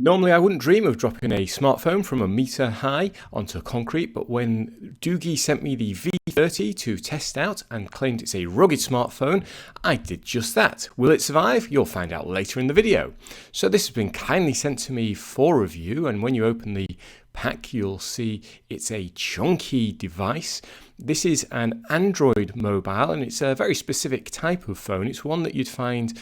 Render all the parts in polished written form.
Normally, I wouldn't dream of dropping a smartphone from a meter high onto concrete, but when Doogee sent me the V30 to test out and claimed it's a rugged smartphone, I did just that. Will it survive? You'll find out later in the video. So this has been kindly sent to me for review, and when you open the pack, you'll see it's a chunky device. This is an Android mobile, and it's a very specific type of phone. It's one that you'd find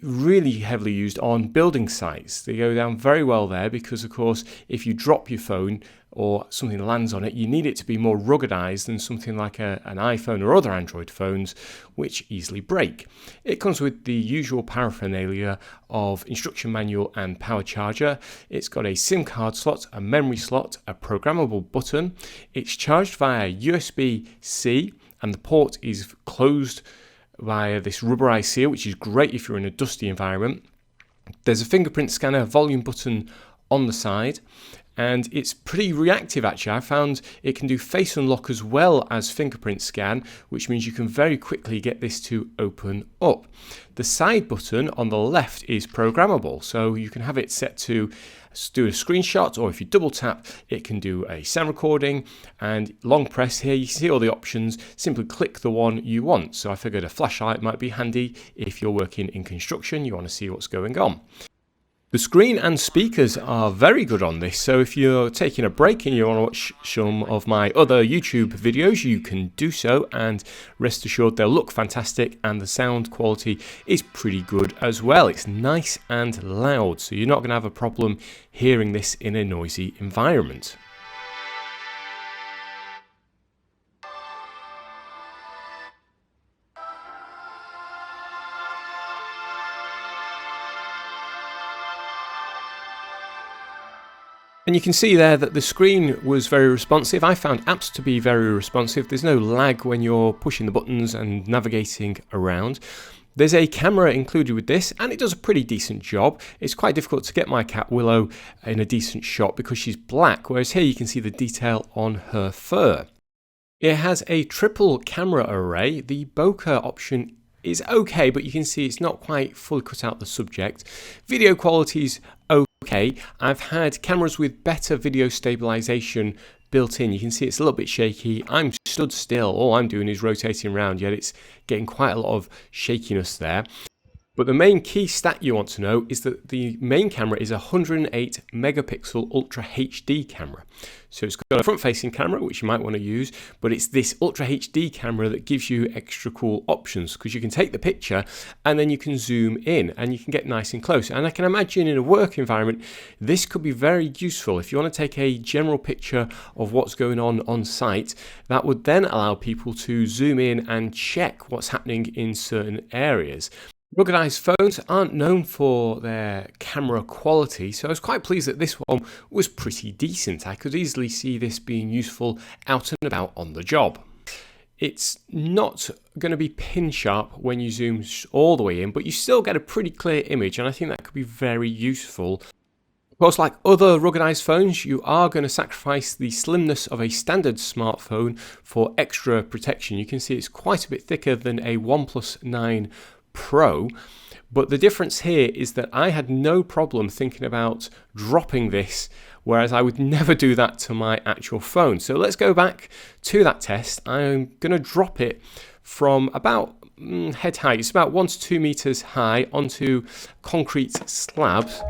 really heavily used on building sites. They go down very well there because, of course, if you drop your phone or something lands on it, you need it to be more ruggedized than something like an iPhone or other Android phones, which easily break. It comes with the usual paraphernalia of instruction manual and power charger. It's got a SIM card slot, a memory slot, a programmable button. It's charged via USB-C, and the port is closed via this rubberized seal, which is great if you're in a dusty environment. There's a fingerprint scanner volume button on the side, and it's pretty reactive actually. I found it can do face unlock as well as fingerprint scan, which means you can very quickly get this to open up. The side button on the left is programmable, so you can have it set to do a screenshot, or if you double tap, it can do a sound recording. And long press here, you can see all the options. Simply click the one you want. So I figured a flashlight might be handy if you're working in construction, you want to see what's going on. The screen and speakers are very good on this, so if you're taking a break and you want to watch some of my other YouTube videos, you can do so, and rest assured they'll look fantastic and the sound quality is pretty good as well. It's nice and loud, so you're not going to have a problem hearing this in a noisy environment. And you can see there that the screen was very responsive. I found apps to be very responsive. There's no lag when you're pushing the buttons and navigating around. There's a camera included with this, and it does a pretty decent job. It's quite difficult to get my cat Willow in a decent shot because she's black, whereas here you can see the detail on her fur. It has a triple camera array. The bokeh option is okay, but you can see it's not quite fully cut out the subject. Video quality's okay. I've had cameras with better video stabilization built in. You can see it's a little bit shaky. I'm stood still. All I'm doing is rotating around, yet it's getting quite a lot of shakiness there. But the main key stat you want to know is that the main camera is a 108 megapixel Ultra HD camera. So it's got a front-facing camera, which you might want to use, but it's this Ultra HD camera that gives you extra cool options, because you can take the picture and then you can zoom in and you can get nice and close. And I can imagine in a work environment, this could be very useful. If you want to take a general picture of what's going on site, that would then allow people to zoom in and check what's happening in certain areas. Ruggedized phones aren't known for their camera quality, so I was quite pleased that this one was pretty decent. I could easily see this being useful out and about on the job. It's not going to be pin sharp when you zoom all the way in, but you still get a pretty clear image, and I think that could be very useful. Of course, like other ruggedized phones, you are going to sacrifice the slimness of a standard smartphone for extra protection. You can see it's quite a bit thicker than a OnePlus 9 Pro, but the difference here is that I had no problem thinking about dropping this, whereas I would never do that to my actual phone. So let's go back to that test. I'm going to drop it from about head height, it's about 1 to 2 meters high, onto concrete slabs.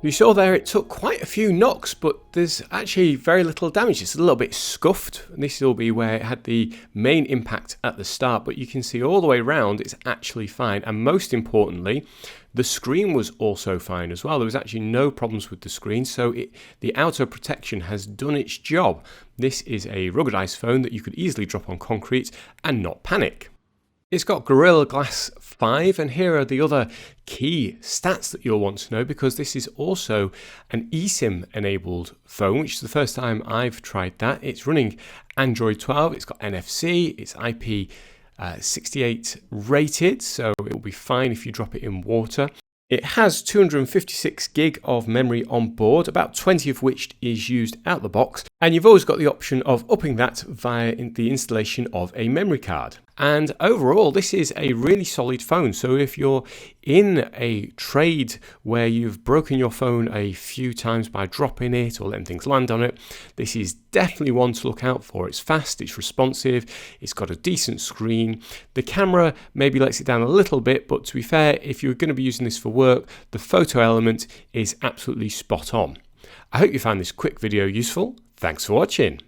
You saw there it took quite a few knocks, but there's actually very little damage. It's a little bit scuffed, and this will be where it had the main impact at the start, but you can see all the way around it's actually fine. And most importantly, the screen was also fine as well. There was actually no problems with the screen, so the outer protection has done its job. This is a ruggedized phone that you could easily drop on concrete and not panic. It's got Gorilla Glass 5, and here are the other key stats that you'll want to know, because this is also an eSIM enabled phone, which is the first time I've tried that. It's running Android 12, it's got NFC, it's IP68 rated, so it will be fine if you drop it in water. It has 256 gig of memory on board, about 20 of which is used out the box, and you've always got the option of upping that via the installation of a memory card. And overall, this is a really solid phone. So if you're in a trade where you've broken your phone a few times by dropping it or letting things land on it, this is definitely one to look out for. It's fast, it's responsive, it's got a decent screen. The camera maybe lets it down a little bit, but to be fair, if you're going to be using this for work, the photo element is absolutely spot on. I hope you found this quick video useful. Thanks for watching.